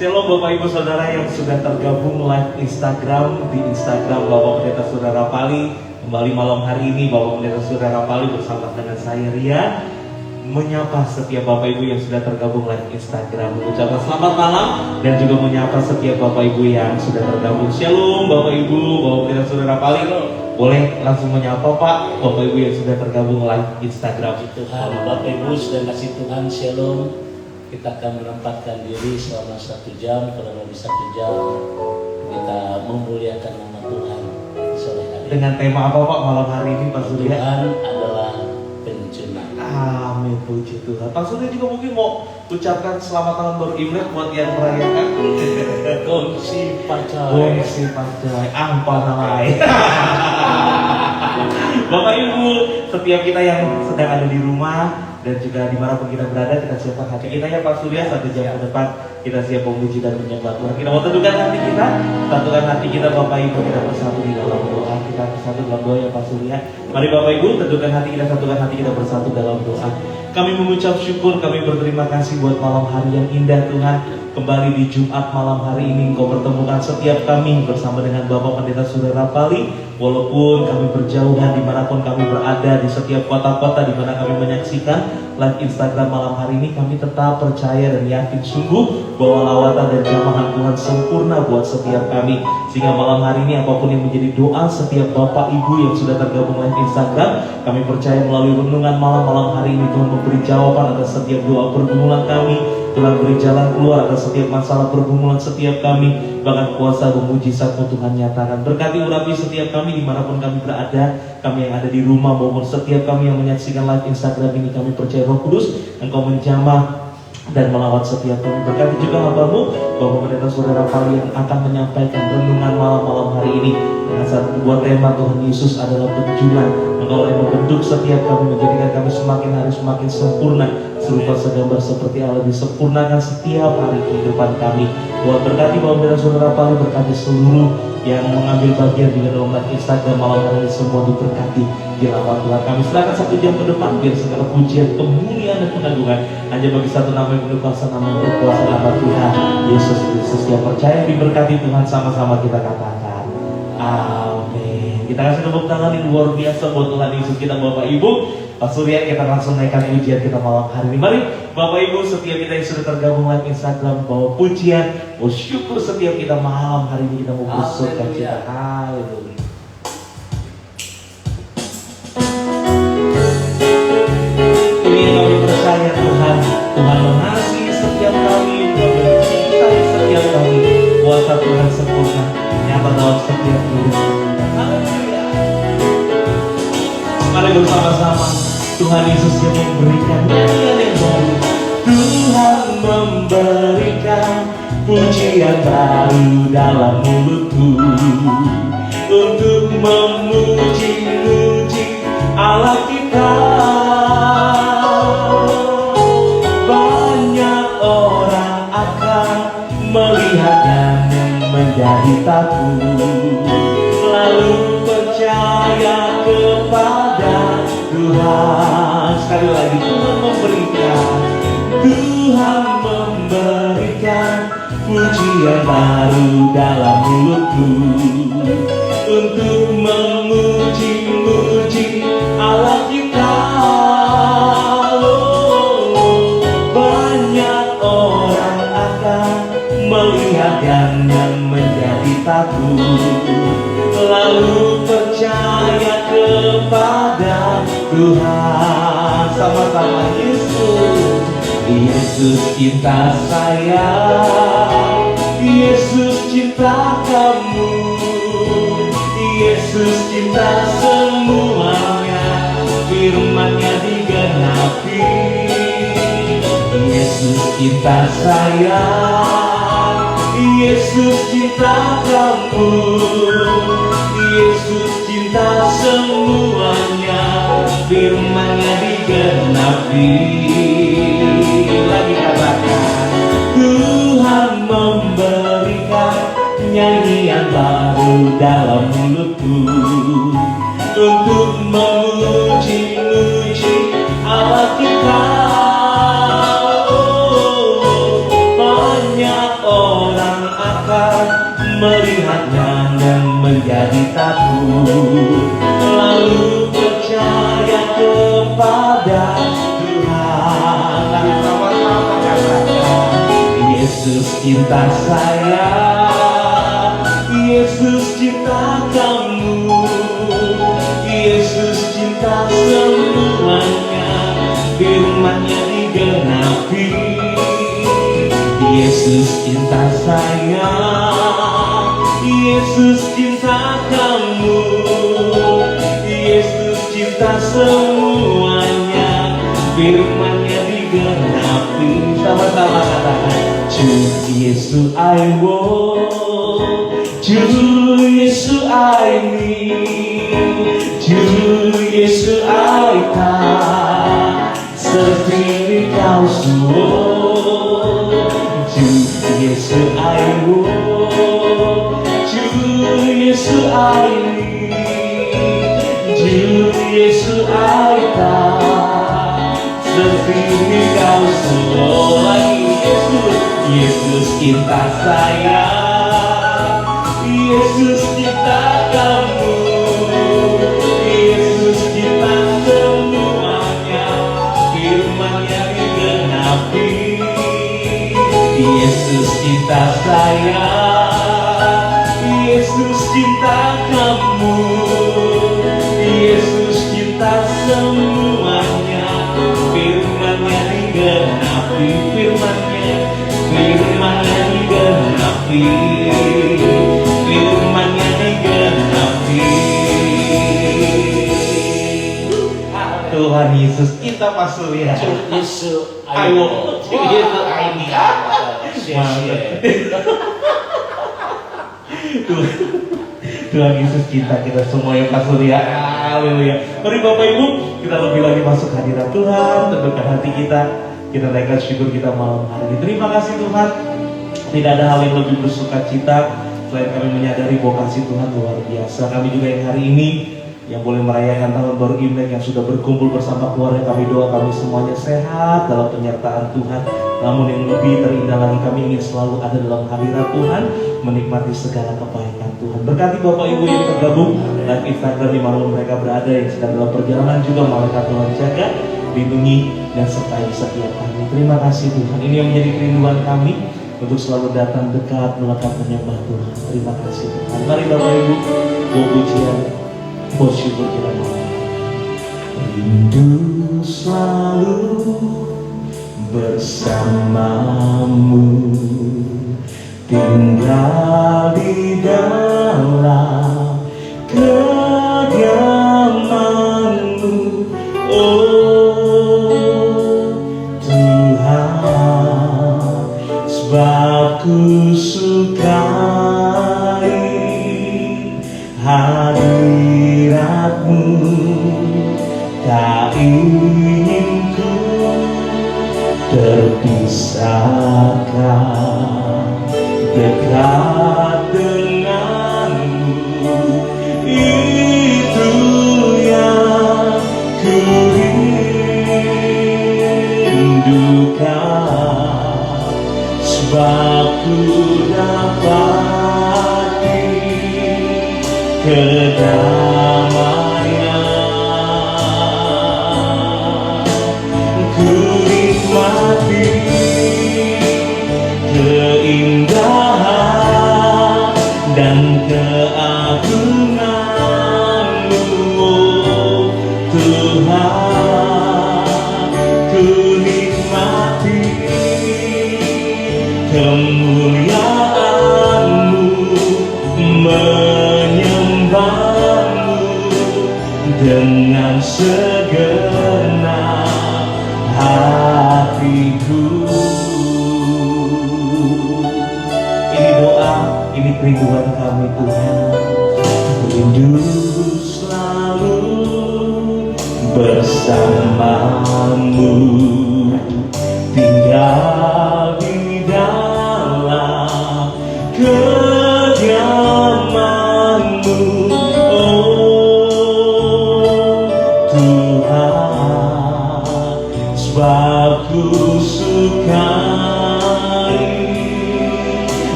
Shalom Bapak Ibu Saudara yang sudah tergabung live Instagram, di Instagram Bapak Pendeta Saudara Pali. Kembali malam hari ini Bapak Pendeta Saudara Pali bersama dengan saya Ria menyapa setiap Bapak Ibu yang sudah tergabung live Instagram, mengucapkan selamat malam dan juga menyapa setiap Bapak Ibu yang sudah tergabung. Shalom Bapak Ibu, Bapak Pendeta Saudara Pali. Boleh langsung menyapa Pak Bapak Ibu yang sudah tergabung live Instagram. Tuhan, Bapak Ibu sudah kasih Tuhan shalom. Kita akan menempatkan diri selama 1 jam, kurang lebih 1 jam. Kita memuliakan nama Tuhan sore hari. Dengan tema apa Pak malam hari ini Pak Surya? Tuhan adalah pencunah. Amin, puji Tuhan. Pak Surya juga mungkin mau ucapkan selamat tahun baru Imlek buat yang merayakan. Kongsi pacai. Kongsi pacai, angpanai. Bapak Ibu, setiap kita yang sedang ada di rumah dan juga dimanapun kita berada, kita siapkan hati kita ya Pak Surya. 1 jam ke depan kita siap memuji dan menyembah Tuhan. Kita mau tentukan hati kita, satukan hati kita Bapak Ibu, kita bersatu di dalam doa. Kita bersatu dalam doa ya Pak Surya. Mari Bapak Ibu, tentukan hati kita, satukan hati kita bersatu dalam doa. Kami mengucap syukur, kami berterima kasih buat malam hari yang indah Tuhan. Kembali di Jumat malam hari ini Engkau pertemukan setiap kami bersama dengan Bapak Pendeta Saudara Pali. Walaupun kami berjauhan dimanapun kami berada, di setiap kota-kota di mana kami menyaksikan live Instagram malam hari ini, kami tetap percaya dan yakin sungguh bahwa lawatan dan jamahan Tuhan sempurna buat setiap kami. Sehingga malam hari ini apapun yang menjadi doa setiap Bapak Ibu yang sudah tergabung live Instagram, kami percaya melalui renungan malam hari ini Tuhan memberi jawaban atas setiap doa pergumulan kami. Tuhan beri jalan keluar atas setiap masalah pergumulan setiap kami. Bahkan kuasa mujizat-Mu Tuhan nyatakan. Berkati urapi setiap kami dimanapun kami berada, kami yang ada di rumah maupun setiap kami yang menyaksikan live Instagram ini. Kami percaya Roh Kudus Engkau menjamah dan melawat setiap kami. Berkati juga hamba-Mu Bapak Pendeta Saudara Pali yang akan menyampaikan renungan malam hari ini dengan satu buah tema Tuhan Yesus adalah pencunah. Engkau yang membentuk setiap kami, menjadikan kami semakin hari semakin sempurna, serupa segambar seperti Allah, disempurnakan setiap hari kehidupan kami. Buat berkati Bapak Pendeta Saudara Pali, berkati seluruh yang mengambil bagian di dalam live Instagram malam hari ini, semua diberkati di nama Tuhan. Kami serahkan 1 jam ke depan biar segala pujian, kemuliaan dan pengagungan hanya bagi satu nama yang berkuasa, nama yang berkuasa, nama Tuhan Yesus Kristus. Yang percaya diberkati Tuhan, sama-sama kita katakan amin. Kita kasih tepuk tangan yang luar biasa buat Tuhan Yesus kita Bapak Ibu. Pak Surya, kita langsung naikkan pujian kita malam hari ini. Mari Bapak Ibu, setiap kita yang sudah tergabung live Instagram, bawa pujian, mau syukur setiap kita malam hari ini kita mau bersuka cita. Haleluya. Ini yang kami percaya Tuhan, Tuhan mengasihi setiap kami, Tuhan mencintai setiap kami. Kuasa Tuhan sempurna nyata dalam setiap hidup. Haleluya. Mari bersama-sama Tuhan Yesus yang memberikan nyanyian yang baru. Tuhan memberikan pujian baru dalam mulutku untuk memuji-muji Allah kita. Banyak orang akan melihatnya dan menjadi takut, lalu percaya kepada Tuhan. Sekali lagi, Tuhan memberikan pujian baru dalam mulutku untuk memuji-muji Allah kita. Banyak orang akan melihat dan menjadi takut, lalu percaya kepada Tuhan. Sama-sama Yesus. Yesus cinta saya, Yesus cinta kamu, Yesus cinta semuanya, firman-Nya digenapi. Yesus cinta saya, Yesus cinta kamu, Yesus cinta semuanya, firman-Nya digenapi. Lagi katakan, Tuhan memberikan nyanyian baru dalam mulutku untuk memuji-muji Allah kita. Banyak orang aku, lalu percaya kepada Tuhan. Mari sama-sama katakan, Yesus cinta saya, Yesus cinta kamu, Yesus cinta semuanya, firman-Nya digenapi. Yesus cinta saya, Yesus cinta kamu, Yesus cinta semuanya, firman-Nya digenapi. Sama-sama katakan, Ju Yesus I want, Ju Yesus I need, Ju Yesus I tak seperti kau semua. Ju Yesus I want, Ju Yesus I need, Ju Yesus I tak seperti kau semua. Yesus cinta saya, Yesus cinta kamu, Yesus cinta semuanya, firman-Nya digenapi. Yesus cinta saya, Yesus cinta kamu, Yesus cinta semuanya, firman-Nya digenapi, firman-Nya digenapi, firman-Nya digenapi. Tuhan Yesus kita Pak Surya. Yesus Ayo, Yesus ini. Tuhan Yesus cinta kita semua ya Pak Surya. Haleluya. Mari Bapak Ibu, kita lebih lagi masuk hadirat Tuhan, tentukan hati kita. Kita naikkan syukur kita malam hari ini. Terima kasih Tuhan. Tidak ada hal yang lebih bersuka cita selain kami menyadari bahwa kasih Tuhan luar biasa. Kami juga yang hari ini yang boleh merayakan tahun baru Imlek, yang sudah berkumpul bersama keluarga, kami doa kami semuanya sehat dalam penyertaan Tuhan. Namun yang lebih terindah lagi, kami ingin selalu ada dalam hadirat Tuhan, menikmati segala kebaikan Tuhan. Berkati Bapak Ibu yang tergabung live Instagram di mana mereka berada, yang sedang dalam perjalanan juga, malaikat Tuhan jaga, lindungi dan sertai setiap kami. Terima kasih Tuhan. Ini yang menjadi kerinduan kami, untuk selalu datang dekat melekat menyembah Tuhan. Terima kasih Tuhan. Mari Bapak Ibu, bawa pujian, bawa syukur kita malam. Rindu selalu bersamamu, tinggal di dalam kediaman-Mu, oh Tuhan, sebab ku sukai hadirat-Mu, tak ingin ku terpisahkan dekat denganmu. Itu yang ku rindukan, sebab ku dapati kedamaian. Ku nikmati keindahan dan keagungan-Mu, oh Tuhan. Ku nikmati kemuliaan-Mu, menyembah-Mu dengan segenap hatiku. Ini doa, ini kerinduan kami Tuhan. Rindu selalu bersama-Mu, tinggal di dalam kediaman-Mu, oh Tuhan, sebab ku sukai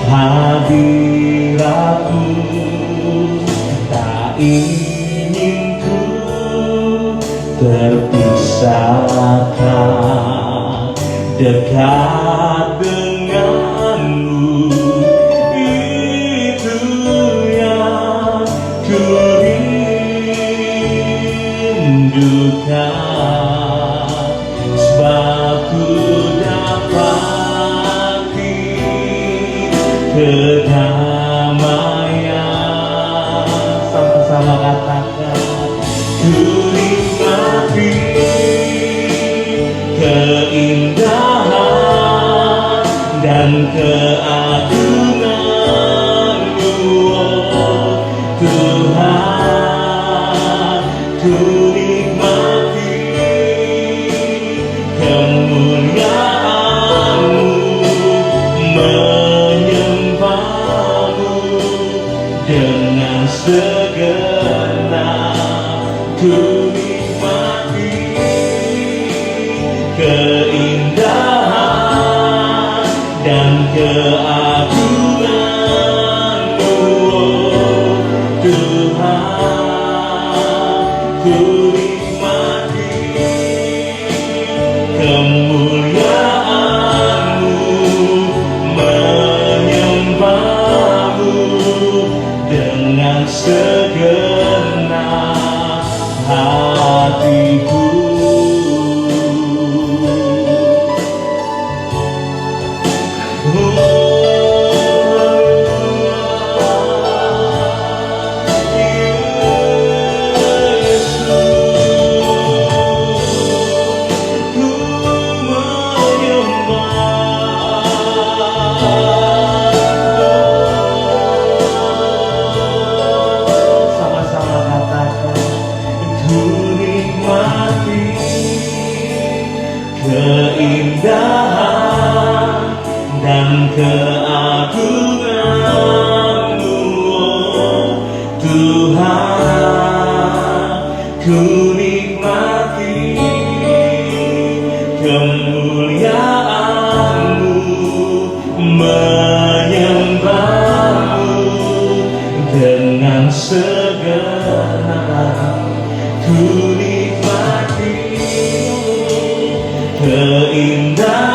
hadirat-Mu, tak dekat denganmu, itu yang ku rindukan. Sebab ku dapati kedamaian. Sama-sama katakan, ku nikmati keindahan dan keagungan-Mu, oh Tuhan. Ku nikmati kemuliaan-Mu, menyembah-Mu dengan segenap. Ku nikmati keindahan dan keagungan-Mu, oh Tuhan. Ku nikmati kemuliaan-Mu, menyembah-Mu dengan segenap hatiku. Sama-sama katakan, ku nikmati keindahan dan keagungan-Mu, oh Tuhan. Ku nikmati kemuliaan-Mu, menyembah-Mu dengan segenap. Ku nikmati keindahan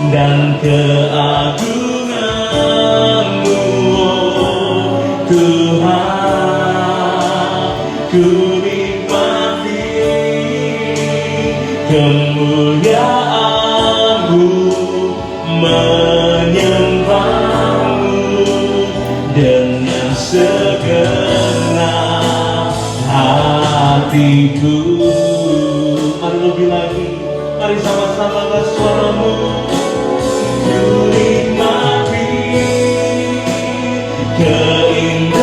dan keagungan-Mu, oh Tuhan. Ku nikmati kemuliaan-Mu, menyembah-Mu dengan segenap hatiku. Mari lebih lagi, mari sama-sama angkat suaramu. Ku nikmati keindahan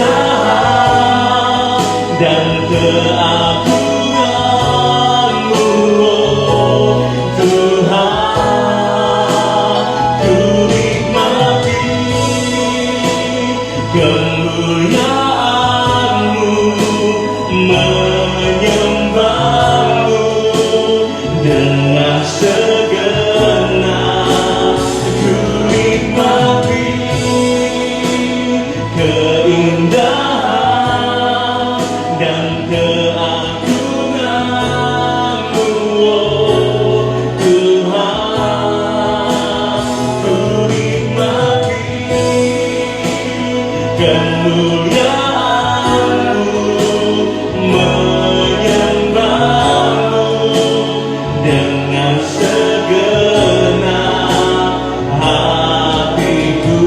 dan keagungan-Mu, oh Tuhan. Ku nikmati kemuliaan-Mu, menyembah-Mu dengan segenap. Ku nikmati keindahan dan keagungan-Mu, oh Tuhan. Ku nikmati kemuliaan-Mu, menyembah-Mu dengan segenap hatiku.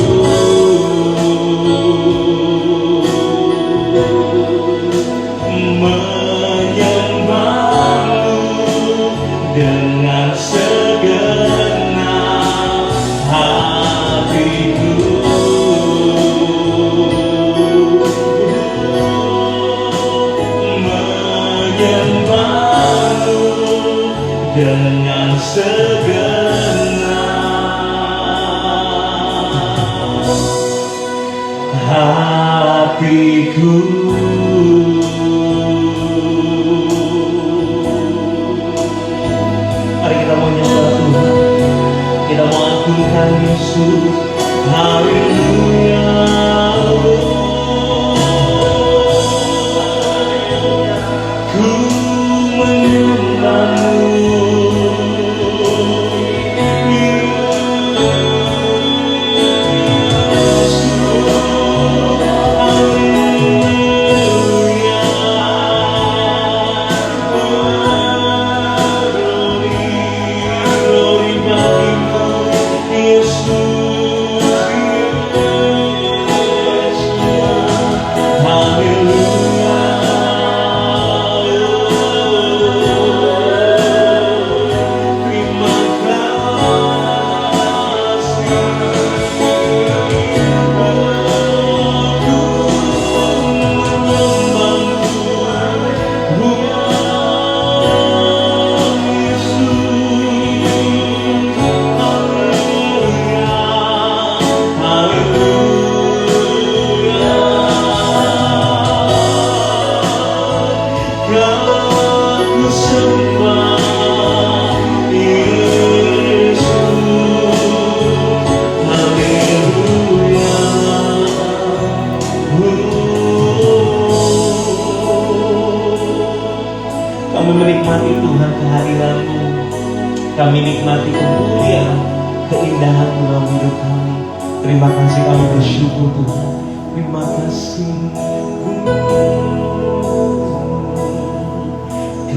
Menyembah-Mu dengan segenap hatiku. Menyembah-Mu dengan segenap hatiku. Mari kita mau nyembah Tuhan, kita mau agungkan Yesus. Haleluya. Ku menyembah-Mu Kami nikmati kemuliaan, keindahan dalam hidup kami. Terima kasih, kami bersyukur Tuhan. Terima kasih.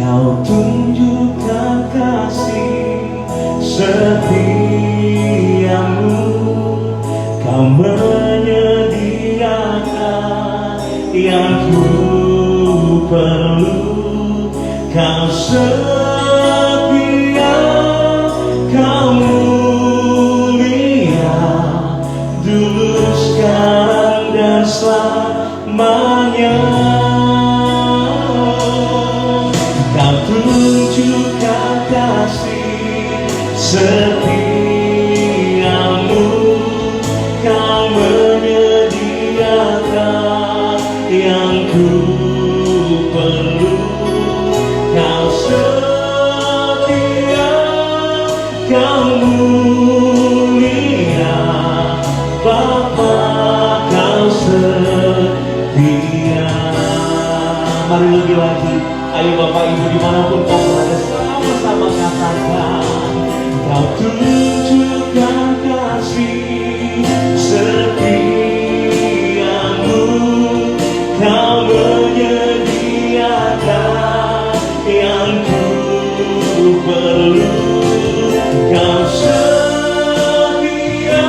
Kau tunjukkan kasih setiamu, Kau menyediakan yang ku perlu. Kau setia, Kau mulia, dulu, sekarang, dan selamanya. Kau tunjukkan kasih setiamu, Kau menyediakan yang ku perlu. Kau setia, Kau mulia, Bapa, Kau setia. Mari lebih lagi, ayo Bapak Ibu dimanapun kau berada, sama-sama katakan, Kau tunjukkan kasih setiamu, Kau menyediakan yang ku perlu. Kau setia,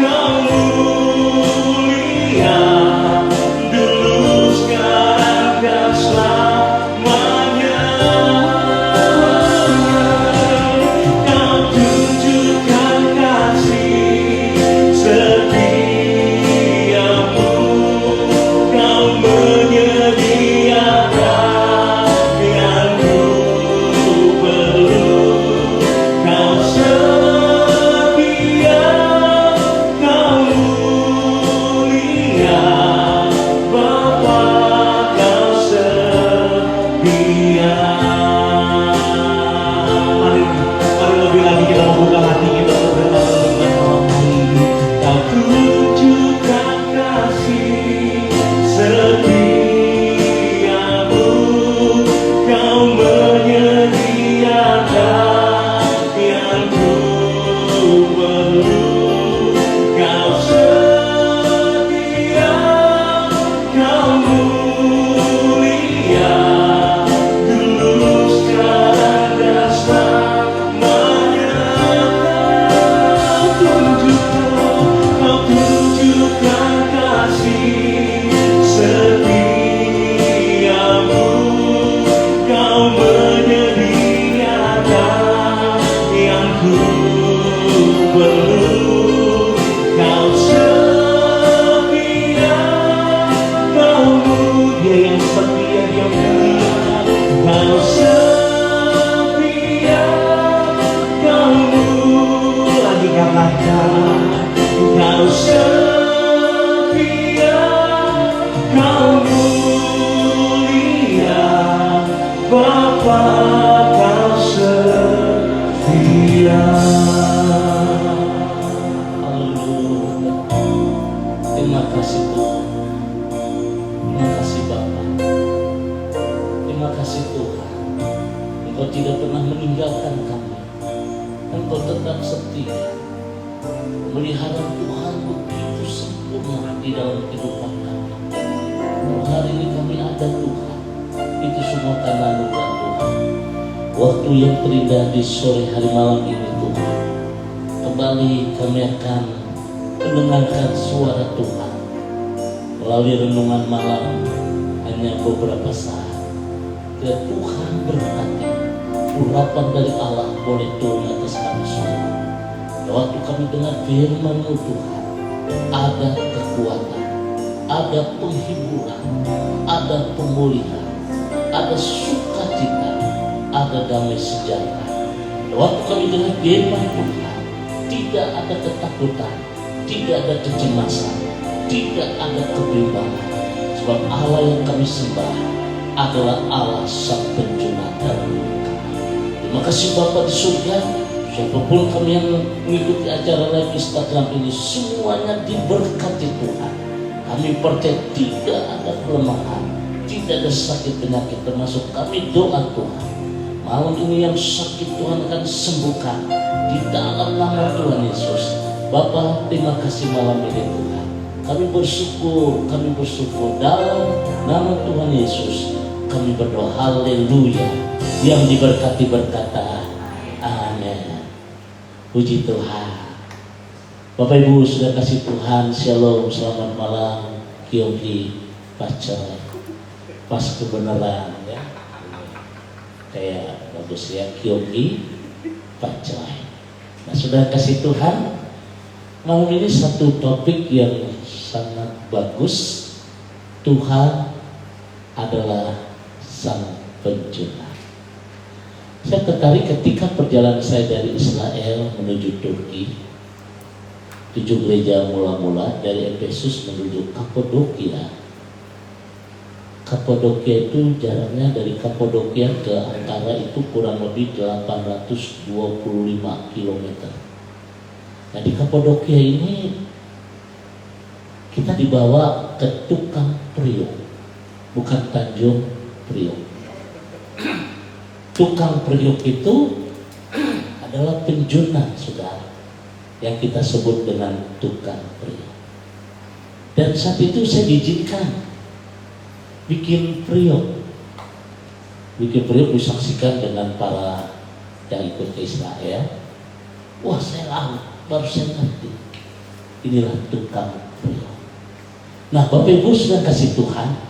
Kau mulia, dulu, sekarang, dan selamanya. Kau tunjukkan kasih setiamu, Kau menyediakan yang ku perlu. Kau setia, Kau mulia, Bapa, Kau setia. Mari lebih lagi kita membuka hati kita untuk berdoa dengan ini. Kau tunjukkan kasih setiamu, Kau menyediakan yang ku perlu. Kau setia, Kau mulia, dulu, sekarang, dan selamanya. Kau tunjukkan kasih setiamu, Kau menyediakan yang ku perlu. Kau setia, Kau mulia, yang setia Dia mulia. Kau setia, Kau mulia, lagi katakan, Kau setia, Kau mulia, Bapa, Kau setia. Haleluya. Terima kasih Tuhan. Terima kasih Bapa. Terima kasih Tuhan. Engkau tidak pernah meninggalkan kami. Engkau tetap setia. Pemeliharaan Tuhan begitu sempurna di dalam kehidupan kami. Hari ini kami ada Tuhan. Itu semua karena anugerah Tuhan. Waktu yang terindah di sore hari malam ini Tuhan, kembali kami akan mendengarkan suara Tuhan melalui renungan malam hanya beberapa saat. Dan Tuhan berkati, urapan dari Allah boleh turun atas kami semua. Waktu kami dengar firman-Mu Tuhan, ada kekuatan, ada penghiburan, ada pemulihan, ada sukacita, ada damai sejahtera. Waktu kami dengar firman Tuhan, tidak ada ketakutan, tidak ada kecemasan, tidak ada kebimbangan. Sebab Allah yang kami sembah adalah Allah Sang Penjuna dan Pemurka. Terima kasih Bapa di surga. Siapapun kami yang mengikuti acara live Instagram ini, semuanya diberkati Tuhan. Kami percaya tidak ada kelemahan, tidak ada sakit penyakit, termasuk kami doa Tuhan. Malam ini yang sakit Tuhan akan sembuhkan di dalam nama Tuhan Yesus. Bapa, terima kasih malam ini Tuhan. Kami bersyukur dalam nama Tuhan Yesus. Kami berdoa haleluya. Yang diberkati berkata amin. Puji Tuhan. Bapak Ibu sudah kasih Tuhan, shalom, selamat malam. Kyogi Pacoy, pas kebenaran ya, kayak bagus ya, Kyogi Pacoy. Nah sudah kasih Tuhan, malam ini satu topik yang sangat bagus. Tuhan adalah Sang Penjuna. Saya tertarik ketika perjalanan saya dari Israel menuju Turki. 7 gereja mula-mula dari Efesus menuju Kapadokia. Kapadokia itu jaraknya dari Kapadokia ke Ankara itu kurang lebih 825 km. Nah di Kapadokia ini kita dibawa ke Tukang Priok, bukan Tanjung Priok. Tukang Priok itu adalah penjuna, saudara, yang kita sebut dengan tukang priok. Dan saat itu saya diizinkan bikin priok disaksikan dengan para yang ikut ke Israel. Wah, saya lalu baru saya ngerti, inilah tukang priok. Nah Bapak Ibu sudah kasih Tuhan,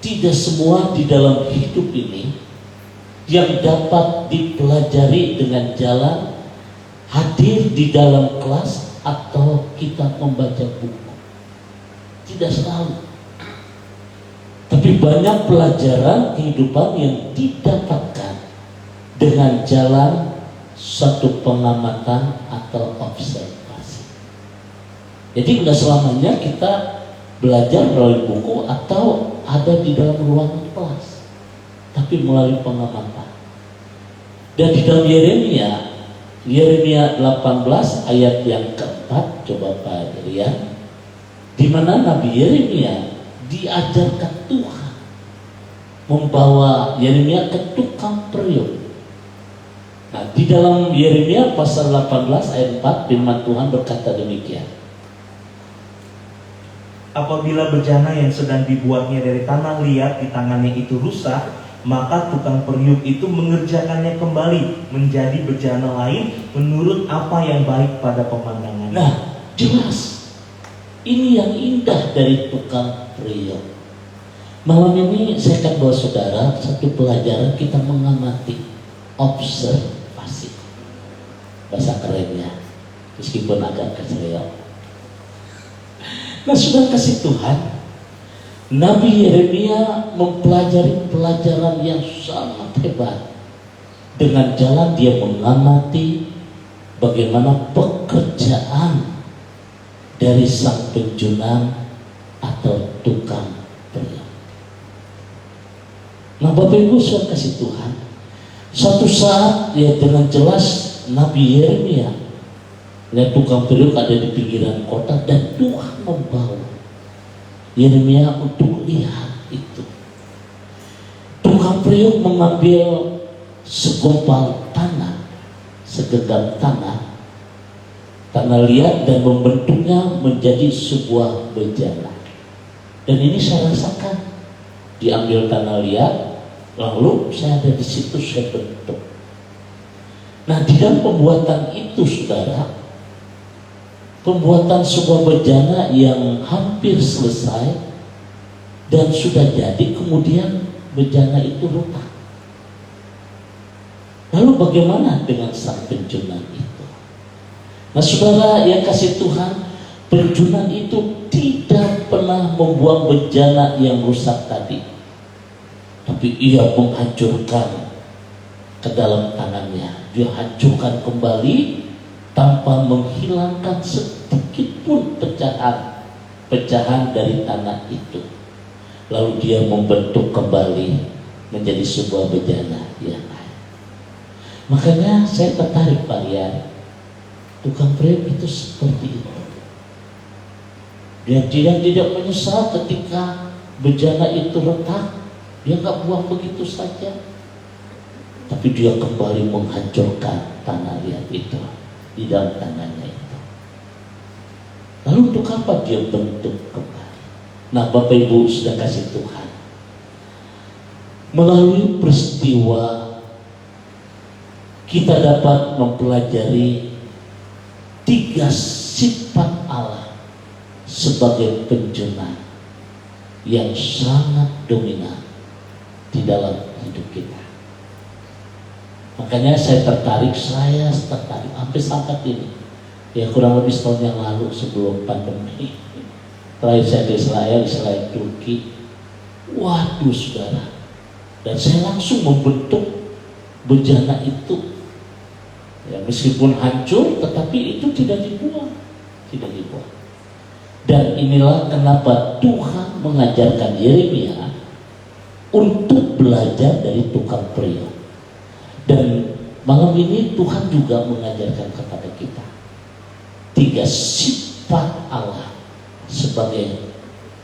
tidak semua di dalam hidup ini yang dapat dipelajari dengan jalan hadir di dalam kelas atau kita membaca buku. Tidak selalu. Tapi banyak pelajaran kehidupan yang didapatkan dengan jalan satu pengamatan atau observasi. Jadi tidak selamanya kita belajar melalui buku atau ada di dalam ruangan kelas, tapi melalui pengamatan. Dan di dalam Yeremia 18 ayat yang keempat, coba Pak Rian, di mana Nabi Yeremia diajarkan Tuhan membawa Yeremia ke tukang priok. Nah, di dalam Yeremia pasal 18 ayat 4 firman Tuhan berkata demikian. Apabila bejana yang sedang dibuatnya dari tanah liat di tangannya itu rusak, maka tukang periuk itu mengerjakannya kembali menjadi bejana lain menurut apa yang baik pada pemandangan. Nah, jelas ini yang indah dari tukang periuk. Malam ini saya akan bawa saudara satu pelajaran, kita mengamati, observasi, bahasa kerennya, meskipun agak keselio. Nah sudah kasih Tuhan, Nabi Yeremia mempelajari pelajaran yang sangat hebat. Dengan jalan dia mengamati bagaimana pekerjaan dari sang penjuna atau tukang periuk. Nah Bapak Ibu sudah kasih Tuhan, suatu saat ya dengan jelas Nabi Yeremia lihat tukang periuk ada di pinggiran kota dan Tuhan membawa Yeremia untuk lihat itu. Tukang periuk mengambil segumpal tanah, segenggam tanah liat dan membentuknya menjadi sebuah bejana. Dan ini saya rasakan, diambil tanah liat, lalu saya ada di situ, saya bentuk. Nah di dalam pembuatan itu saudara, pembuatan sebuah bejana yang hampir selesai dan sudah jadi, kemudian bejana itu retak. Lalu bagaimana dengan sang penjuna itu? Nah saudara yang kasih Tuhan, penjuna itu tidak pernah membuang bejana yang rusak tadi, tapi ia menghancurkan ke dalam tangannya. Dia hancurkan kembali tanpa menghilangkan sedikit pun pecahan dari tanah itu. Lalu dia membentuk kembali menjadi sebuah bejana yang lain. Makanya saya tertarik Pak Rian, tukang periuk itu seperti itu. Dia tidak menyesal ketika bejana itu retak, dia nggak buang begitu saja. tapi dia kembali menghancurkan tanah liat itu di dalam tangannya itu. Lalu untuk apa dia bentuk kembali? Nah, Bapak Ibu sudah kasih Tuhan, melalui peristiwa kita dapat mempelajari 3 sifat Allah sebagai penjuna yang sangat dominan di dalam hidup kita. Makanya saya tertarik sampai saat ini. Ya, kurang lebih setahun yang lalu sebelum pandemi, terakhir saya di Israel Turki. Waduh saudara, dan saya langsung membentuk bejana itu. Ya, meskipun hancur, tetapi itu tidak dibuang. Dan inilah kenapa Tuhan mengajarkan Yeremia untuk belajar dari tukang periuk. Dan malam ini Tuhan juga mengajarkan kepada kita 3 sifat Allah sebagai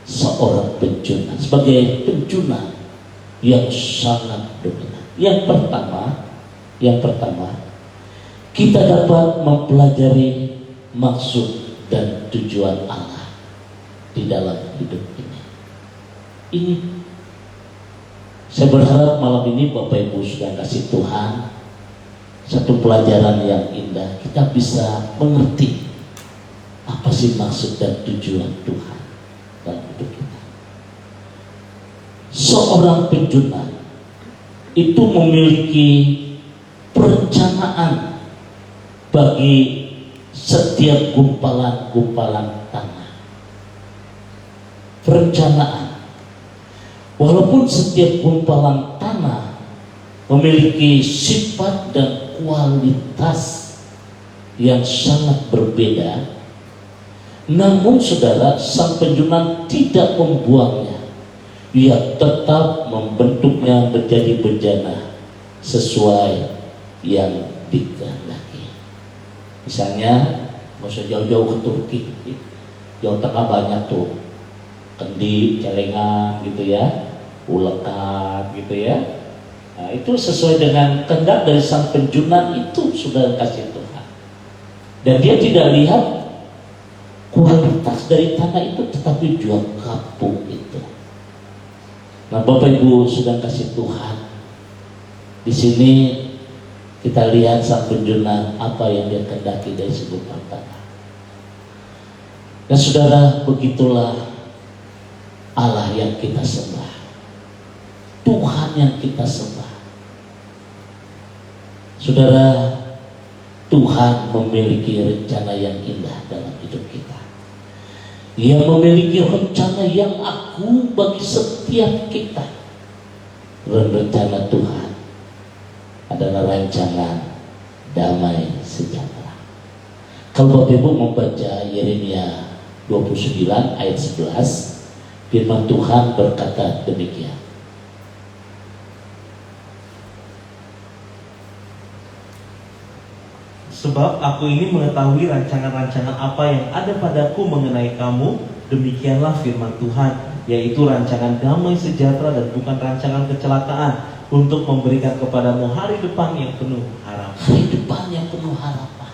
seorang penjuna, sebagai penjuna yang sangat dominan. Yang pertama, kita dapat mempelajari maksud dan tujuan Allah di dalam hidup ini. Saya berharap malam ini Bapak Ibu sudah kasih Tuhan satu pelajaran yang indah. Kita bisa mengerti apa sih maksud dan tujuan Tuhan dalam hidup kita. Seorang penjuna itu memiliki perencanaan bagi setiap gumpalan-gumpalan tanah. Perencanaan. Walaupun setiap gumpalan tanah memiliki sifat dan kualitas yang sangat berbeda, namun saudara, sang penjuna tidak membuangnya. Ia tetap membentuknya menjadi bejana sesuai yang dikehendaki. Misalnya, nggak usah jauh-jauh ke Turki, Jawa Tengah banyak tuh kendi, celengan gitu ya, ulekan gitu ya. Nah, itu sesuai dengan kehendak dari sang penjuna itu sudah kasih Tuhan. Dan dia tidak lihat kualitas dari tanah itu, tetapi juga kapuk itu. Nah, Bapak Ibu sudah kasih Tuhan. Di sini kita lihat sang penjuna apa yang dia kehendaki dari sebuah tanah. Dan saudara, begitulah Allah yang kita sembah, Tuhan yang kita sembah. Saudara, Tuhan memiliki rencana yang indah dalam hidup kita. Ia memiliki rencana yang agung bagi setiap kita. Dan rencana Tuhan adalah rancangan damai sejahtera. Kalau Bapak Ibu membaca Yeremia 29 ayat 11, firman Tuhan berkata demikian. Sebab aku ini mengetahui rancangan-rancangan apa yang ada padaku mengenai kamu, demikianlah firman Tuhan, yaitu rancangan damai sejahtera dan bukan rancangan kecelakaan, untuk memberikan kepadamu hari depan yang penuh harapan. Hari depan yang penuh harapan.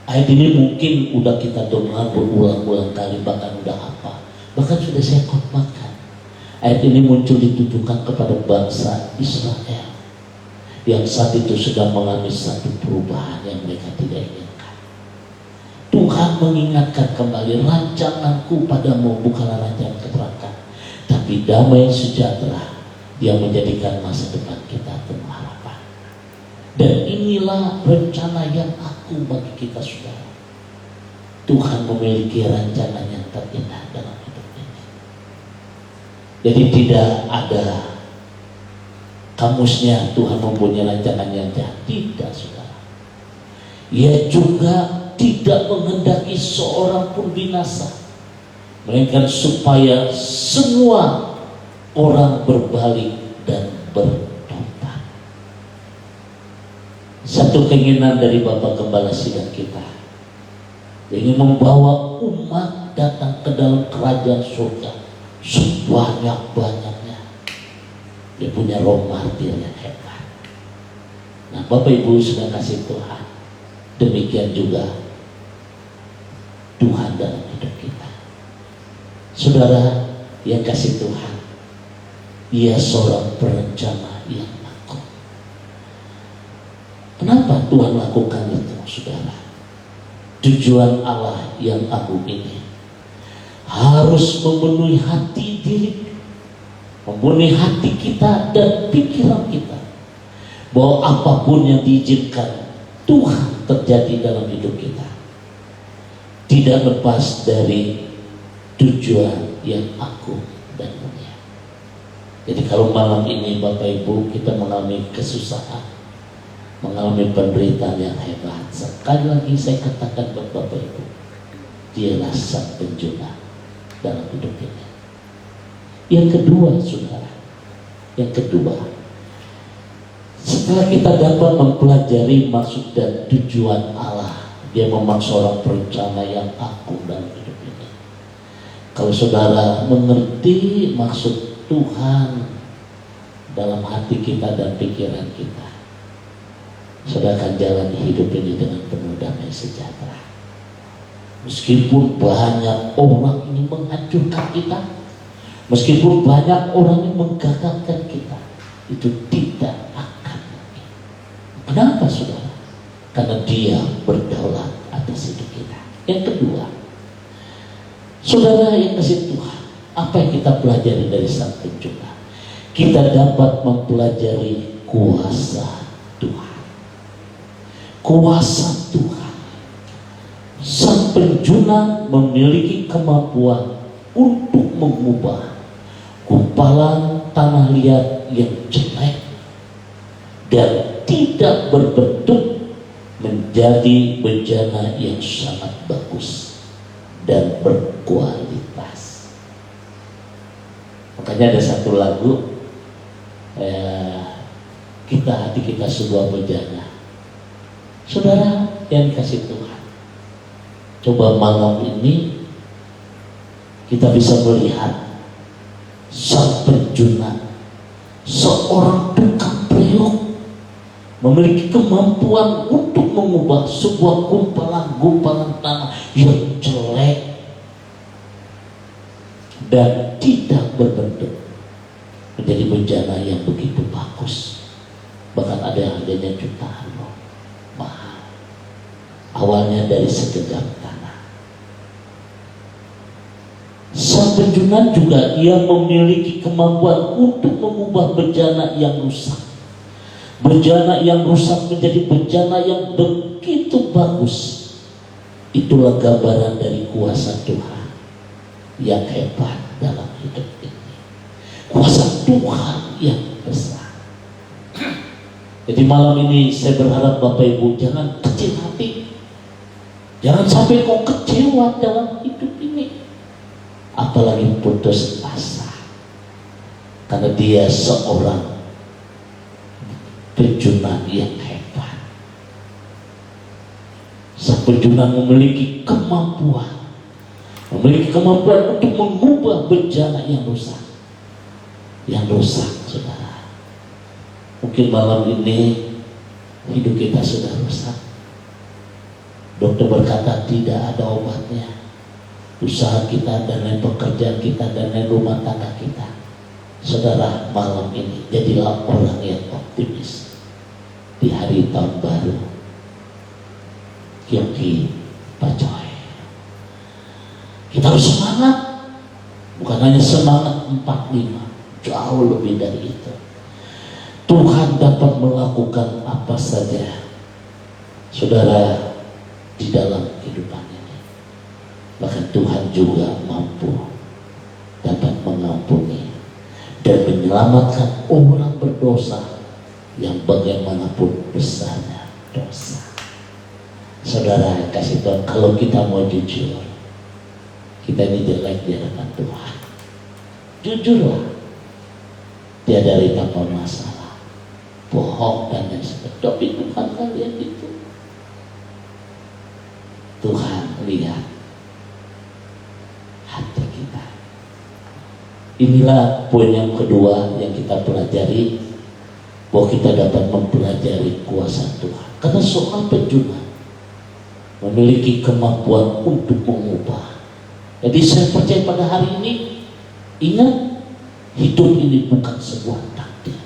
Ayat ini mungkin udah kita dengar berulang-ulang kali, bahkan udah hafal, bahkan sudah saya khotbahkan. Ayat ini muncul ditujukan kepada bangsa Israel yang saat itu sedang mengalami satu perubahan yang mereka tidak inginkan. Tuhan mengingatkan kembali, rancanganku padamu bukanlah rancangan kecelakaan, tapi damai sejahtera yang menjadikan masa depan kita penuh harapan. Dan inilah rencana yang agung bagi kita, saudara. Tuhan memiliki rancangan yang terindah dalam hidup ini. Jadi tidak ada kamusnya Tuhan mempunyai rancangan yang jahat. Tidak, saudara. Ia juga tidak menghendaki seorang pun binasa, melainkan supaya semua orang berbalik dan bertobat. Satu keinginan dari Bapak Gembala Sidang kita, ingin membawa umat datang ke dalam kerajaan surga sebanyak-banyaknya. Dia punya roh martir yang hebat. Nah, Bapak Ibu sudah kasih Tuhan, demikian juga Tuhan dalam hidup kita. Saudara yang kasih Tuhan, Ia seorang perencana yang agung. Kenapa Tuhan lakukan itu, saudara? Tujuan Allah yang agung ini harus memenuhi hati diri, memenuhi hati kita dan pikiran kita, bahwa apapun yang diizinkan Tuhan terjadi dalam hidup kita tidak lepas dari tujuan yang agung dan mulia. Jadi kalau malam ini Bapak Ibu kita mengalami kesusahan, mengalami penderitaan yang hebat, sekali lagi saya katakan buat Bapak Ibu, Dialah sang penjuna dalam hidup ini. Yang kedua, saudara, yang kedua, setelah kita dapat mempelajari maksud dan tujuan Allah, Dia memang seorang perencana yang agung dalam hidup ini. Kalau saudara mengerti maksud Tuhan dalam hati kita dan pikiran kita, saudara akan jalani hidup ini dengan penuh damai sejahtera. Meskipun banyak orang ini menghancurkan kita, meskipun banyak orang yang menggagalkan kita, itu tidak akan mungkin. Kenapa, saudara? Karena Dia berdaulat atas hidup kita. Yang kedua, saudara yang kasih Tuhan, apa yang kita pelajari dari sang penjuna? Kita dapat mempelajari kuasa Tuhan. Kuasa Tuhan. Sang penjuna memiliki kemampuan untuk mengubah gumpalan tanah liat yang jelek dan tidak berbentuk menjadi bejana yang sangat bagus dan berkualitas. Makanya ada satu lagu, hati kita sebuah bejana. Saudara yang dikasih Tuhan, coba malam ini kita bisa melihat sang penjuna, seorang tukang priok, memiliki kemampuan untuk mengubah sebuah gumpalan-gumpalan tanah yang jelek dan tidak berbentuk menjadi bejana yang begitu bagus. Bahkan ada yang harganya jutaan loh, mahal. Awalnya dari segenggam tanah. Sang penjuna juga ia memiliki kemampuan untuk mengubah bejana yang rusak. Bejana yang rusak menjadi bejana yang begitu bagus. Itulah gambaran dari kuasa Tuhan yang hebat dalam hidup ini. Kuasa Tuhan yang besar. Jadi malam ini saya berharap Bapak Ibu jangan kecil hati. Jangan sampai kau kecewa dalam hidup ini, apalagi putus asa. Karena Dia seorang penjuna yang hebat. Sang penjuna memiliki kemampuan untuk mengubah bejana yang rusak. Yang rusak, saudara. Mungkin malam ini hidup kita sudah rusak. Dokter berkata tidak ada obatnya. Usaha kita dan lain pekerjaan kita dan lain rumah tangga kita. Saudara, malam ini jadilah orang yang optimis di hari tahun baru. Kyoki Pacoy. Kita harus semangat. Bukan hanya semangat 45, jauh lebih dari itu. Tuhan dapat melakukan apa saja, saudara, di dalam kehidupan ini. Bahkan Tuhan juga mampu dapat mengampuni dan menyelamatkan orang berdosa yang bagaimanapun besarnya dosa. Saudara kasih Tuhan, kalau kita mau jujur, kita ini jelek di hadapan Tuhan. Jujurlah, tiada rita masalah, bohong dan lain sebagainya. Tapi Tuhan lihat itu. Tuhan lihat hati kita. Inilah poin yang kedua yang kita pelajari, bahwa kita dapat mempelajari kuasa Tuhan. Karena seorang penjuna memiliki kemampuan untuk mengubah. Jadi saya percaya pada hari ini, ingat, hidup ini bukan sebuah takdir.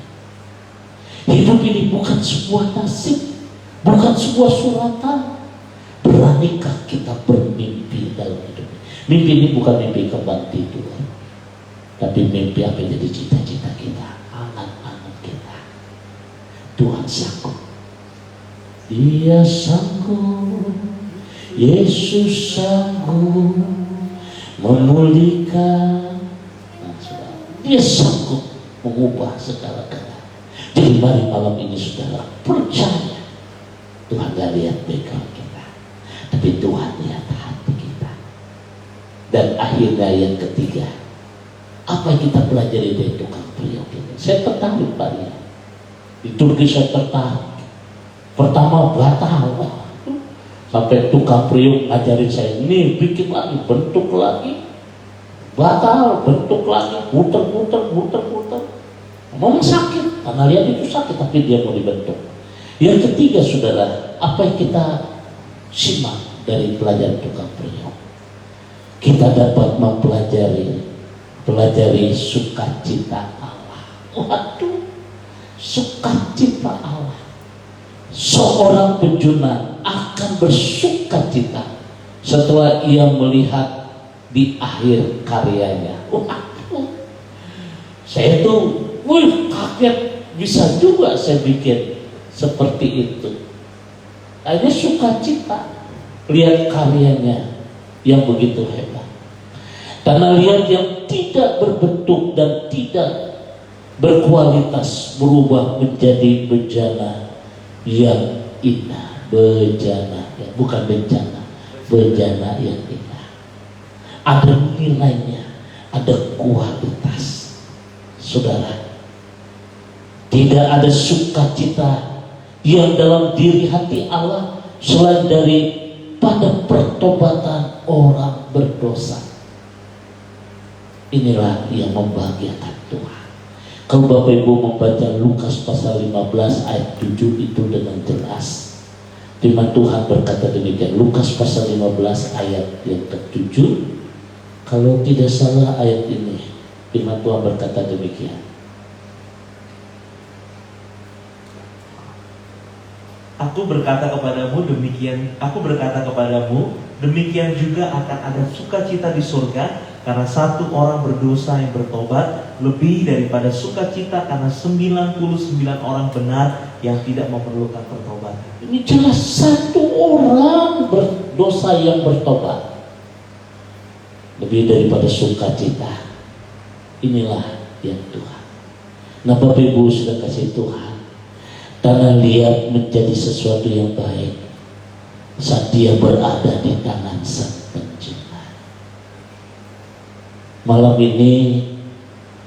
Hidup ini bukan sebuah nasib, bukan sebuah suratan. Beranikah kita bermimpi dalam hidup ini? Mimpi ini bukan mimpi kembang tidur, tapi mimpi apa yang jadi cita-cita kita, angan-angan kita. Tuhan sanggup. Dia sanggup, Yesus sanggup memulihkan. Dia sanggup mengubah segala keadaan. Jadi mari malam ini saudara percaya, Tuhan gak lihat background kita, tapi Tuhan lihat hati kita. Dan akhirnya yang ketiga, apa yang kita pelajari dari tukang priok ini? Saya tertarik Pak ya. Di Turki saya tertarik. Pertama batal, sampai tukang priok ngajarin saya, ini bikin lagi, bentuk lagi, batal, bentuk lagi, puter. Memang sakit, karena lihat itu sakit, tapi dia mau dibentuk. Yang ketiga saudara, apa yang kita simak dari pelajaran tukang priok? Kita dapat pelajari sukacita Allah. Waduh, sukacita Allah. Seorang penjuna akan bersukacita setelah ia melihat di akhir karyanya. Waduh, saya tuh, kaget, bisa juga saya bikin seperti itu. Akhirnya sukacita lihat karyanya yang begitu hebat. Karena lihat yang tidak berbentuk dan tidak berkualitas berubah menjadi bejana yang indah. Bejana, ya, bukan bencana, bejana yang indah. Ada nilainya, ada kualitas. Saudara, tidak ada sukacita yang dalam diri hati Allah selain dari pada pertobatan orang berdosa. Inilah yang membahagiakan Tuhan. Kalau Bapak Ibu membaca Lukas pasal 15 ayat 7 itu dengan jelas, firman Tuhan berkata demikian. Lukas pasal 15 ayat yang ke-7, kalau tidak salah ayat ini, firman Tuhan berkata demikian. Aku berkata kepadamu demikian juga akan ada sukacita di surga karena satu orang berdosa yang bertobat lebih daripada sukacita karena 99 orang benar yang tidak memerlukan pertobatan. Ini jelas satu orang berdosa yang bertobat lebih daripada sukacita. Inilah yang Tuhan. Nah Bapak Ibu sudah kasih Tuhan, karena lihat menjadi sesuatu yang baik saat dia berada di tangan Sang Pencipta. Malam ini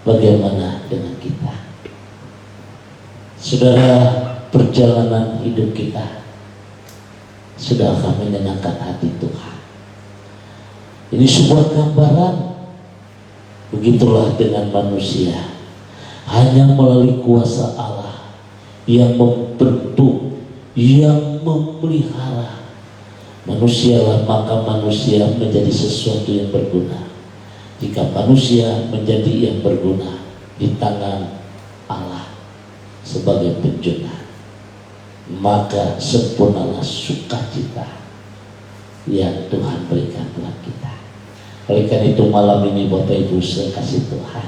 bagaimana dengan kita? Saudara, perjalanan hidup kita sudahkah menyenangkan hati Tuhan? Ini sebuah gambaran. Begitulah dengan manusia, hanya melalui kuasa Allah yang membentuk, yang memelihara manusialah, maka manusia menjadi sesuatu yang berguna. Jika manusia menjadi yang berguna di tangan Allah sebagai penjuna, maka sempurnalah sukacita yang Tuhan berikan buat kita. Oleh karena itu malam ini Bapak Ibu sekasih Tuhan,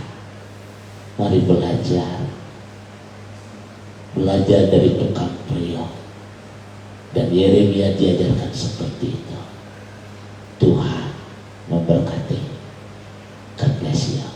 mari belajar dari tukang priok, dan Yeremia diajarkan seperti itu. Tuhan memberkati. God bless you.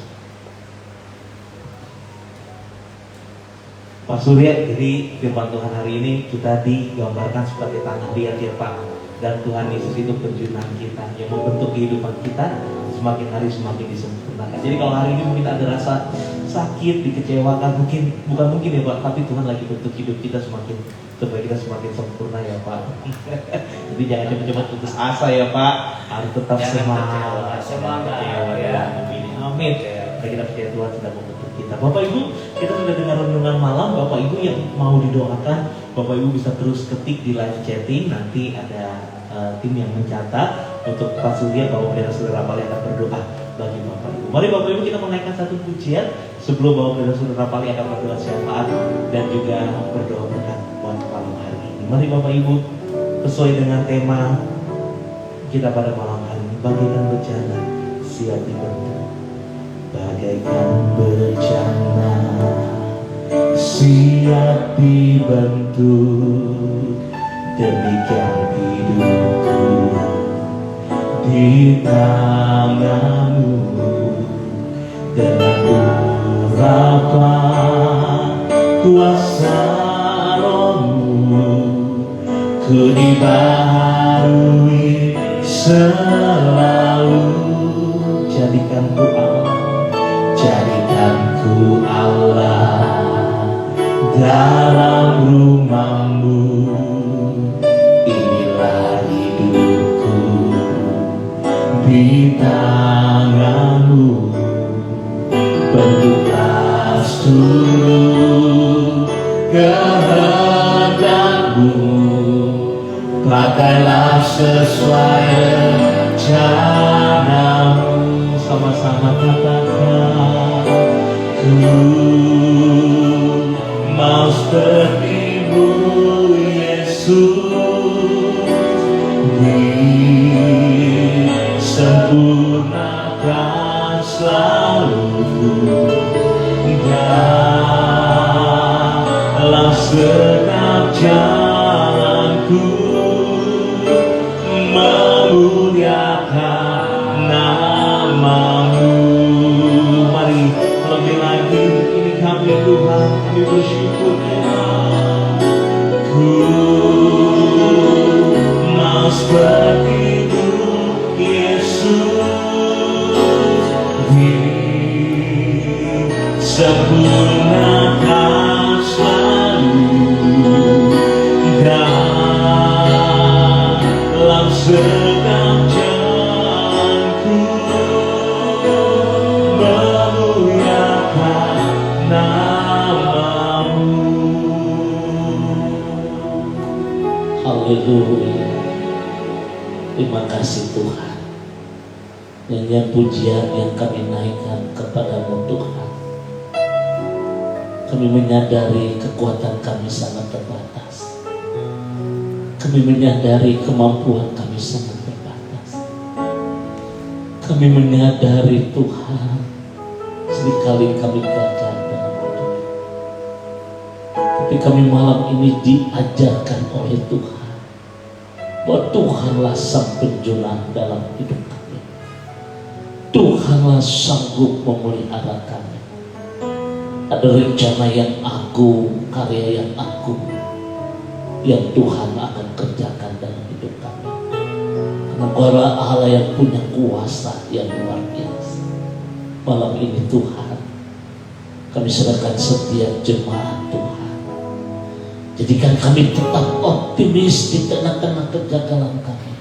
Pak Surya, jadi firman Tuhan hari ini kita digambarkan sebagai tanah liat ya Pak. Dan Tuhan Yesus itu penjunaan kita yang membentuk kehidupan kita semakin hari semakin disempurnakan. Jadi kalau hari ini mungkin ada rasa sakit, dikecewakan, bukan mungkin ya Pak, tapi Tuhan lagi bentuk hidup kita semakin supaya kita semakin sempurna ya Pak. Jadi jangan cepat-cepat putus asa ya Pak, harus tetap semangat. Semangat ya. Amin. dan kita percaya Tuhan sedang membentuk kita. Bapak Ibu, kita sudah dengar renungan malam. Bapak Ibu yang mau didoakan, Bapak Ibu bisa terus ketik di live chatting. Nanti ada tim yang mencatat untuk Pak Surya, Bapak Pendeta Saudara Rapali akan berdoa bagi Bapak Ibu. Mari Bapak Ibu kita menaikkan satu pujian sebelum Bapak Pendeta Saudara Rapali akan berdoa syafaat dan juga berdoa berkat buat malam hari ini. Mari Bapak Ibu, sesuai dengan tema kita pada malam hari ini, bagaikan bejana siap dibentuk, bagaikan bejana siap dibentuk, demikian hidupku di tanganmu, dengan urapan kuasa Rohmu, ku dibaharui selalu. Jadikanku Allah dalam rumahmu. Inilah hidupku di tanganmu, bentuklah seluruh kehendakmu, pakailah sesuai rencanamu. Sama-sama katakan, ku mau seperti-Mu Yesus, disempurnakan selalu dalam setiap jalanku, memuliakan nama-Mu. Mari lebih lagi, ini kami Tuhan, kami bersyukur ya. Ku mau seperti-Mu Yesus, disempurnakan selalu dalam setiap jalanku, memuliakan nama-Mu. Haleluya. Terima kasih Tuhan. Nyanyian pujian yang kami naikkan kepada-Mu Tuhan. Kami menyadari kekuatan kami sangat terbatas. Kami menyadari kemampuan kami sangat terbatas. Kami menyadari Tuhan, seringkali kami gagal dalam hidup. Tapi kami malam ini diajarkan oleh Tuhan bahwa Tuhanlah sang penjulang dalam hidup kami. Tuhanlah sanggup memelihara kami. Ada rencana yang agung, karya yang agung yang Tuhan akan kerjakan dalam hidup kami. Karena Engkaulah Allah yang punya kuasa yang luar biasa. Malam ini Tuhan, kami serahkan setiap jemaat Tuhan. Jadikan kami tetap optimis di tengah-tengah kegagalan kami.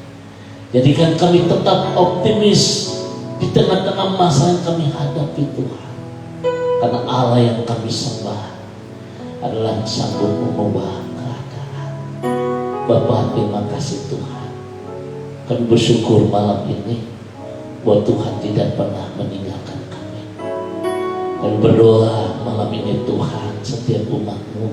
Jadikan kami tetap optimis di tengah-tengah masa yang kami hadapi Tuhan. Karena Allah yang kami sembah adalah yang sanggup mengubah keadaan. Bapa, terima kasih Tuhan. Kami bersyukur malam ini bahwa Tuhan tidak pernah meninggalkan kami. Kami berdoa malam ini Tuhan, setiap umat-Mu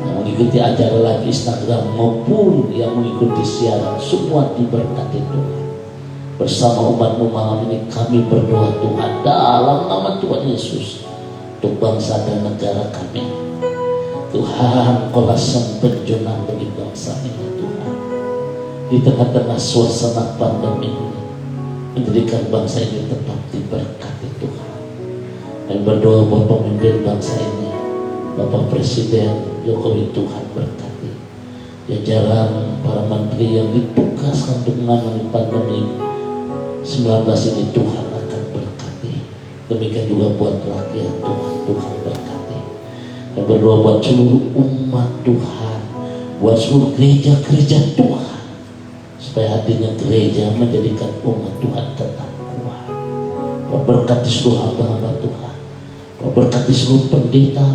yang mengikuti acara live Instagram maupun yang mengikuti siaran, semua diberkati Tuhan. Bersama umat-Mu malam ini kami berdoa Tuhan dalam nama Tuhan Yesus untuk bangsa dan negara kami. Tuhan, Engkaulah sang penjulang bagi bangsa ini Tuhan. Di tengah-tengah suasana pandemi ini, menjadikan bangsa ini tetap diberkati Tuhan. Dan berdoa buat pemimpin bangsa ini, Bapak Presiden Jokowi, Tuhan berkati. Jajaran para menteri yang ditugaskan untuk menangani pandemi 19 ini, Tuhan akan berkati. Demikian juga buat rakyat Tuhan, Tuhan berkati. Dan berdoa buat seluruh umat Tuhan, buat seluruh gereja-gereja Tuhan, supaya hatinya gereja menjadikan umat Tuhan tetap kuat. Berkati seluruh hamba-hamba Tuhan. Berkati seluruh pendeta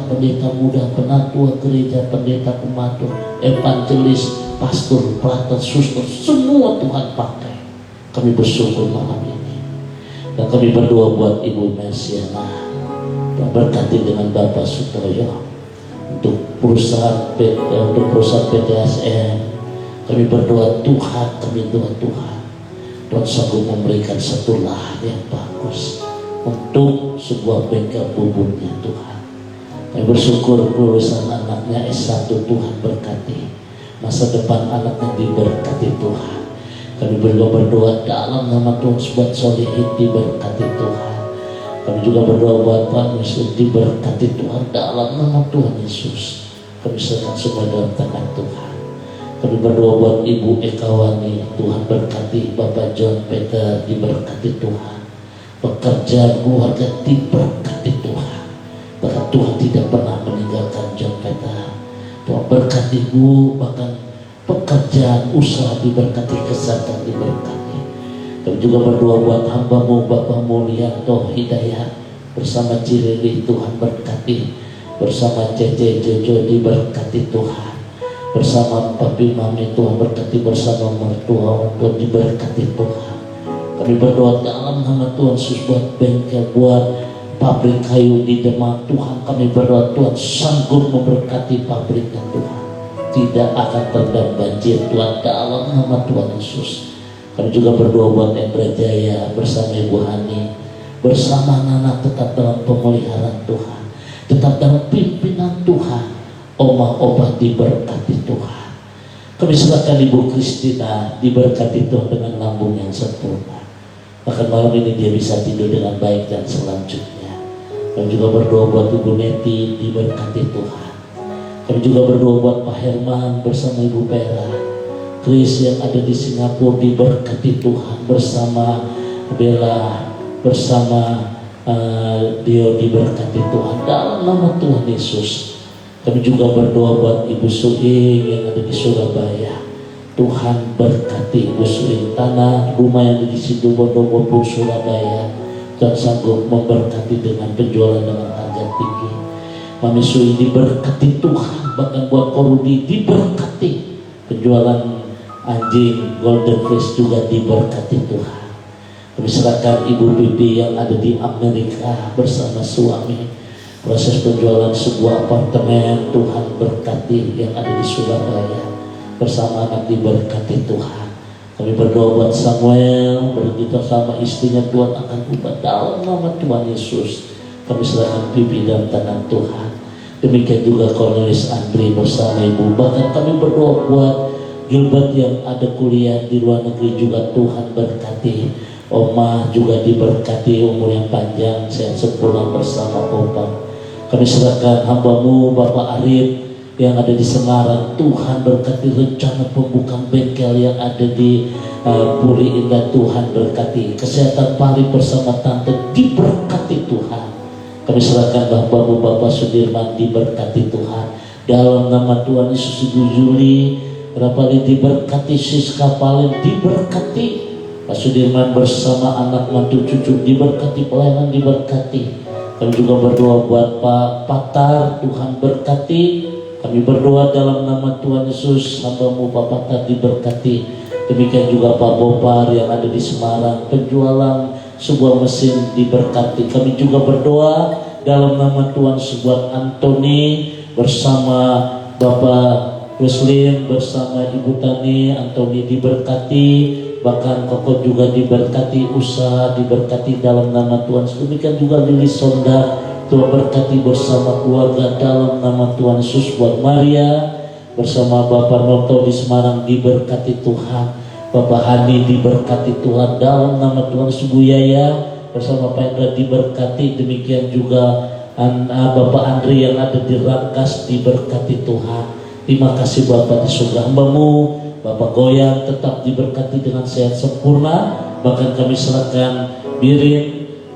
muda, penatua gereja, pendeta pematur, evangelis, pastor, pelatih, suster, semua Tuhan pakai. Kami bersyukur malam ini. Dan kami berdoa buat Ibu Mesiana. Berkati dengan Bapak Sutoyo untuk perusahaan PTSM. Kami berdoa Tuhan, kami doa Tuhan sanggup memberikan satu lahan yang bagus untuk sebuah bengkel bubuknya Tuhan. Kami bersyukur perusahaan anaknya S1 Tuhan berkati, masa depan anaknya diberkati Tuhan. Kami berdoa dalam nama Tuhan buat Solihin diberkati Tuhan. Kami juga berdoa buat Pak Muslim diberkati Tuhan dalam nama Tuhan Yesus. Kami serahkan semua dalam tangan Tuhan. Kami berdoa buat Ibu Ekawani, Tuhan berkati. Bapak John Peter diberkati Tuhan. Pekerjaan keluarga diberkati Tuhan. Bahkan Tuhan tidak pernah meninggalkan John Peter. Tuhan berkati Bu, bahkan pekerjaan usaha diberkati, kesehatan diberkati. Kami juga berdoa buat hamba-Mu Bapak Mulyanto Hidayat bersama Cirili, Tuhan berkati. Bersama Cece Jojo diberkati Tuhan. Bersama Papi Mami Tuhan berkati, bersama mertua untuk diberkati Tuhan. Kami berdoa dalam nama Tuhan Yesus buat bengkel, buat pabrik kayu di Demak Tuhan. Kami berdoa Tuhan sanggup memberkati pabriknya Tuhan. Tidak akan terendam banjir Tuhan dalam nama Tuhan Yesus. Kami juga berdoa buat Endra Jaya bersama Ibu Hani, bersama Nana tetap dalam pemeliharaan Tuhan, tetap dalam pimpinan Tuhan. Oma Oba diberkati Tuhan. Kami serahkan Ibu Kristina diberkati Tuhan dengan lambung yang sempurna. Bahkan malam ini dia bisa tidur dengan baik dan selanjutnya. Kami juga berdoa buat Ibu Neti diberkati Tuhan. Kami juga berdoa buat Pak Herman bersama Ibu Pera, Chris yang ada di Singapura diberkati Tuhan, bersama Bella, bersama Dio diberkati Tuhan dalam nama Tuhan Yesus. Kami juga berdoa buat Ibu Suing yang ada di Surabaya. Tuhan berkati Ibu Suing, tanah rumah yang ada di Situbondo maupun Surabaya. Tuhan sanggup memberkati dengan penjualan dengan harga tinggi. Mami Suing diberkati Tuhan, bahkan buat Korudi diberkati. Penjualan anjing Golden Face juga diberkati Tuhan. Kami serahkan Ibu Bibi yang ada di Amerika bersama suami. Proses penjualan sebuah apartemen Tuhan berkati yang ada di Surabaya, bersama anak diberkati Tuhan. Kami berdoa buat Samuel, begitu sama istrinya Tuhan akan ubah dalam nama Tuhan Yesus. Kami serahkan pipi dalam tangan Tuhan. Demikian juga Cornelis Andri bersama Ibu. Bahkan kami berdoa buat Gilbert yang ada kuliah di luar negeri juga Tuhan berkati. Oma juga diberkati umur yang panjang, sehat sempurna bersama Opa. Kami serahkan hamba-Mu Bapak Arif yang ada di Semarang. Tuhan berkati rencana pembukaan bengkel yang ada di Puri Indah. Tuhan berkati kesehatan Pari bersama Tante diberkati Tuhan. Kami serahkan hamba-Mu Bapak Sudirman diberkati Tuhan dalam nama Tuhan Yesus. Ibu Juli Rapali diberkati, Siska Palen diberkati, Pak Sudirman bersama anak mantu cucu diberkati, pelayanan diberkati. Kami juga berdoa buat Pak Patar, Tuhan berkati. Kami berdoa dalam nama Tuhan Yesus, hamba-Mu Pak Patar diberkati. Demikian juga Pak Bopar yang ada di Semarang, penjualan sebuah mesin diberkati. Kami juga berdoa dalam nama Tuhan buat Antoni bersama Bapak Muslim, bersama Ibu Tani. Antoni diberkati, bahkan Koko juga diberkati, usaha diberkati dalam nama Tuhan. Demikian juga Lili Sonda, Tuhan berkati bersama keluarga dalam nama Tuhan Yesus. Buat Maria bersama Bapak Noto di Semarang diberkati Tuhan. Bapak Hani diberkati Tuhan dalam nama Tuhan. Bu Yaya bersama Pak Indra diberkati. Demikian juga Bapak Andri yang ada di Rangkas diberkati Tuhan. Terima kasih Bapak di surga. Hamba-Mu Bapak Goyang tetap diberkati dengan sehat sempurna. Bahkan kami serahkan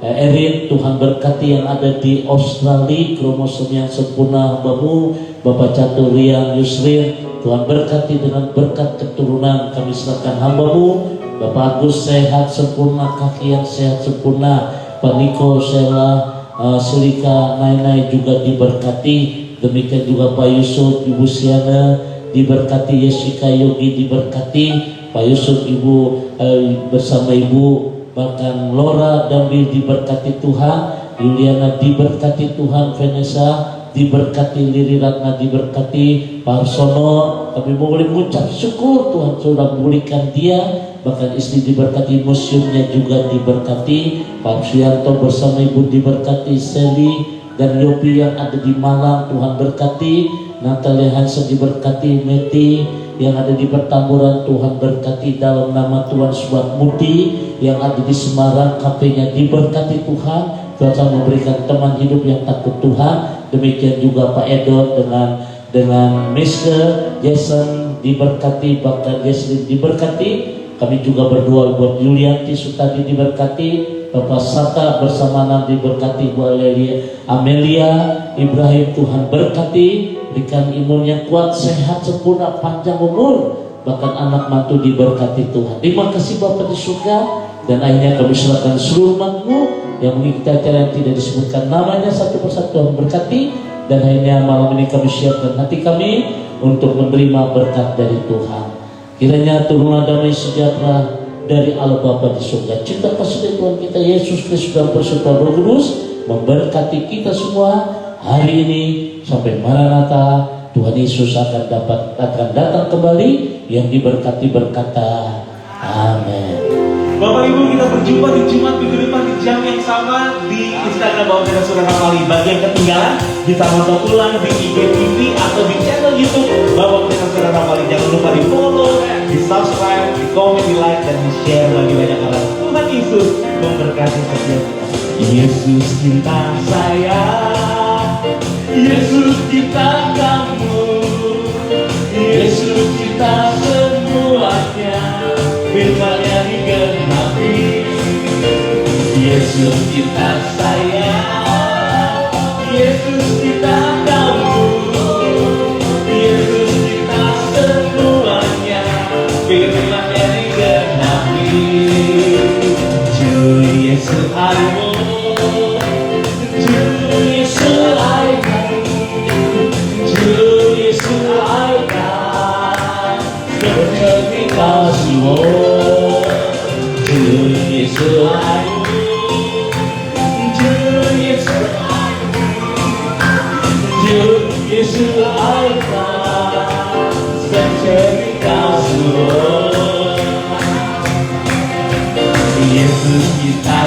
Erin, Tuhan berkati yang ada di Australia, kromosom yang sempurna. Hamba-Mu Bapak Caturian Yusrin, Tuhan berkati dengan berkat keturunan. Kami serahkan hamba-Mu Bapak Agus sehat sempurna, kaki yang sehat sempurna. Pak Niko, Sheila, Selika, Nainai juga diberkati. Demikian juga Pak Yusuf, Ibu Siana diberkati, Yesika Yogi diberkati, Pak Yusuf, Ibu bersama Ibu, bahkan Laura Dambil diberkati Tuhan, Yuliana diberkati Tuhan, Vanessa diberkati, Liri Ratna diberkati, Pak Arsono, kami boleh mengucap syukur Tuhan sudah memulihkan dia, bahkan istri diberkati, museumnya juga diberkati, Pak Suyanto bersama Ibu diberkati, Seli dan Yopi yang ada di Malang Tuhan berkati, Natalia Hansen diberkati, Meti yang ada di Pertamburan Tuhan berkati dalam nama Tuhan. Suat Muti yang ada di Semarang, KP-nya diberkati Tuhan, Tuhan memberikan teman hidup yang takut Tuhan. Demikian juga Pak Edot dengan Mr. Jason diberkati, bahkan Jesslyn diberkati. Kami juga berdoa buat Yulianti Sutadi diberkati, Bapak Sata bersama Nam diberkati, Bu Amelia Ibrahim Tuhan berkati, berikan imun yang kuat, sehat, sempurna, panjang umur, bahkan anak mantu diberkati Tuhan. Terima kasih Bapak di surga. Dan akhirnya kami serahkan seluruh umat-Mu yang mengikuti acara yang tidak disebutkan namanya satu persatu, Tuhan berkati. Dan akhirnya malam ini kami siapkan hati kami untuk menerima berkat dari Tuhan. Kiranya turunlah damai sejahtera dari Allah Bapa di surga, cinta kasih dari Tuhan kita Yesus Kristus dan persekutuan Roh Kudus memberkati kita semua hari ini sampai Maranatha. Tuhan Yesus akan datang kembali. Yang diberkati berkata amin. Bapak Ibu, kita berjumpa di Jumat minggu depan di jam yang sama di Instagram Bapak dan Saudara Ramali. Bagi yang ketinggalan, bisa nonton ulang di IGTV atau di channel YouTube Bapak dan Saudara Ramali. Jangan lupa di follow, di subscribe, di komen, di like, dan di share bagi banyak orang. Tuhan Yesus memberkati setiap kita. Yesus cinta saya, Yesus cinta kamu, Yesus cinta semuanya, firman-Nya digenapi. Yesus cinta saya, Yesus cinta kamu, Yesus cinta semuanya, firman-Nya digenapi. Ju Yesus aimu, Ju Yesus aimu, Ju Yesus aimu, seperti kasih-Mu. Ju Yesus aimu, Ju Yesus aimu, Ju Yesus aimu, seperti kasih-Mu. Yesus kita